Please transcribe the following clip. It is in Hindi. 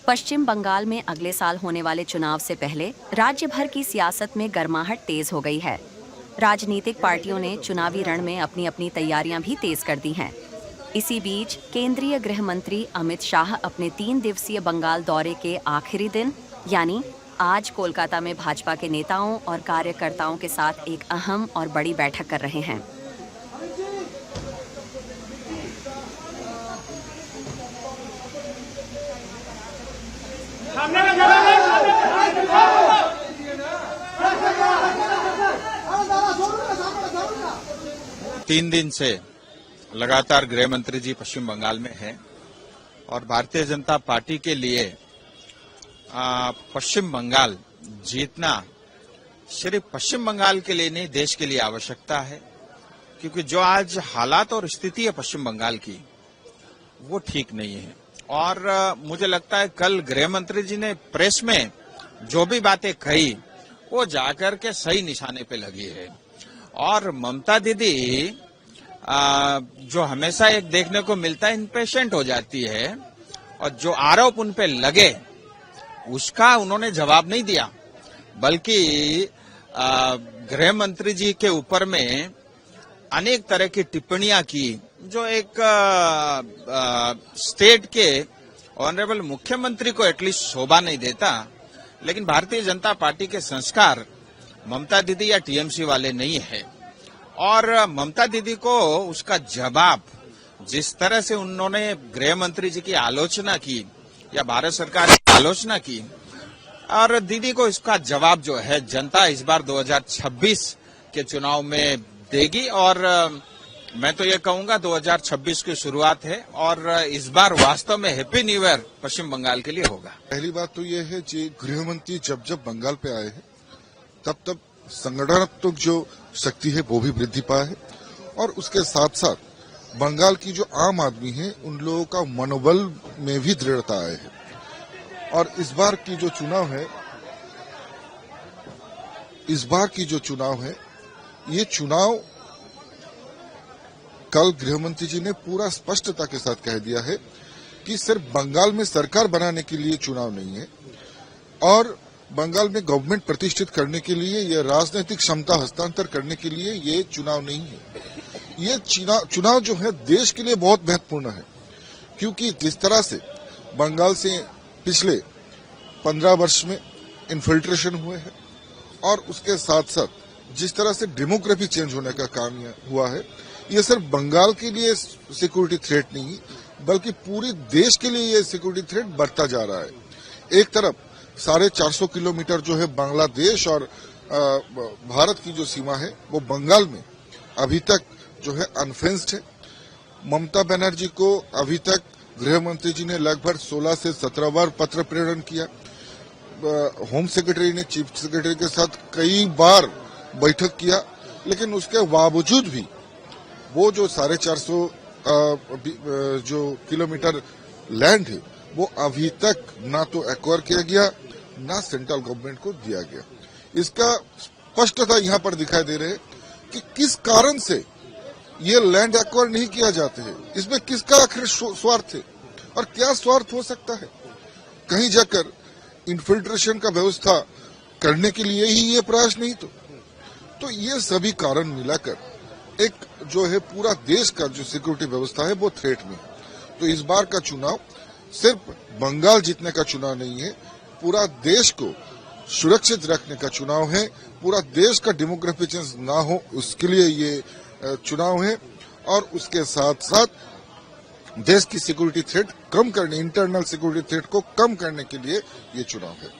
पश्चिम बंगाल में अगले साल होने वाले चुनाव से पहले राज्य भर की सियासत में गर्माहट तेज हो गई है। राजनीतिक पार्टियों ने चुनावी रण में अपनी अपनी तैयारियां भी तेज कर दी हैं। इसी बीच केंद्रीय गृह मंत्री अमित शाह अपने 3 दिवसीय बंगाल दौरे के आखिरी दिन यानी आज कोलकाता में भाजपा के नेताओं और कार्यकर्ताओं के साथ एक अहम और बड़ी बैठक कर रहे हैं। तीन दिन से लगातार गृह मंत्री जी पश्चिम बंगाल में हैं और भारतीय जनता पार्टी के लिए पश्चिम बंगाल जीतना सिर्फ पश्चिम बंगाल के लिए नहीं देश के लिए आवश्यकता है, क्योंकि जो आज हालात और स्थिति है पश्चिम बंगाल की वो ठीक नहीं है। और मुझे लगता है कल गृह मंत्री जी ने प्रेस में जो भी बातें कही वो जाकर के सही निशाने पे लगी है। और ममता दीदी जो हमेशा एक देखने को मिलता है इम्पेशेंट हो जाती है और जो आरोप उन पे लगे उसका उन्होंने जवाब नहीं दिया, बल्कि गृह मंत्री जी के ऊपर में अनेक तरह की टिप्पणियां की जो एक स्टेट के ऑनरेबल मुख्यमंत्री को एटलीस्ट शोभा नहीं देता। लेकिन भारतीय जनता पार्टी के संस्कार ममता दीदी या टीएमसी वाले नहीं है और ममता दीदी को उसका जवाब जिस तरह से उन्होंने गृह मंत्री जी की आलोचना की या भारत सरकार की आलोचना की और दीदी को इसका जवाब जो है जनता इस बार 2026 के चुनाव में देगी। और मैं तो ये कहूंगा 2026 की शुरुआत है और इस बार वास्तव में हैप्पी न्यू ईयर पश्चिम बंगाल के लिए होगा। पहली बात तो ये है कि गृह मंत्री जब बंगाल पे आए हैं तब संगठनात्मक जो शक्ति है वो भी वृद्धि पाया है और उसके साथ साथ बंगाल की जो आम आदमी है उन लोगों का मनोबल में भी दृढ़ता आए है। और इस बार की जो चुनाव है ये चुनाव कल गृहमंत्री जी ने पूरा स्पष्टता के साथ कह दिया है कि सिर्फ बंगाल में सरकार बनाने के लिए चुनाव नहीं है और बंगाल में गवर्नमेंट प्रतिष्ठित करने के लिए या राजनीतिक क्षमता हस्तांतर करने के लिए ये चुनाव नहीं है। ये चुनाव जो है देश के लिए बहुत महत्वपूर्ण है, क्योंकि जिस तरह से बंगाल से पिछले 15 वर्ष में इन्फिल्ट्रेशन हुए हैं और उसके साथ साथ जिस तरह से डेमोग्राफी चेंज होने का काम हुआ है, ये सिर्फ बंगाल के लिए सिक्योरिटी थ्रेट नहीं बल्कि पूरे देश के लिए ये सिक्योरिटी थ्रेट बढ़ता जा रहा है। एक तरफ 450 किलोमीटर जो है बांग्लादेश और भारत की जो सीमा है वो बंगाल में अभी तक जो है अनफेंस्ड है। ममता बनर्जी को अभी तक गृह मंत्री जी ने लगभग 16 से 17 बार पत्र प्रेरण किया। होम सेक्रेटरी ने चीफ सेक्रेटरी के साथ कई बार बैठक किया, लेकिन उसके बावजूद भी वो जो 450 जो किलोमीटर लैंड है वो अभी तक ना तो एक्वायर किया गया ना सेंट्रल गवर्नमेंट को दिया गया। इसका स्पष्टता यहाँ पर दिखाई दे रहे है कि किस कारण से ये लैंड एक्वायर नहीं किया जाते हैं, इसमें किसका आखिर स्वार्थ है और क्या स्वार्थ हो सकता है। कहीं जाकर इन्फिल्ट्रेशन का व्यवस्था करने के लिए ही ये प्रयास नहीं तो ये सभी कारण मिलाकर एक जो है पूरा देश का जो सिक्योरिटी व्यवस्था है वो थ्रेट में है। तो इस बार का चुनाव सिर्फ बंगाल जीतने का चुनाव नहीं है, पूरा देश को सुरक्षित रखने का चुनाव है। पूरा देश का डेमोग्राफी चेंज ना हो उसके लिए ये चुनाव है और उसके साथ साथ देश की सिक्योरिटी थ्रेट कम करने, इंटरनल सिक्योरिटी थ्रेट को कम करने के लिए ये चुनाव है।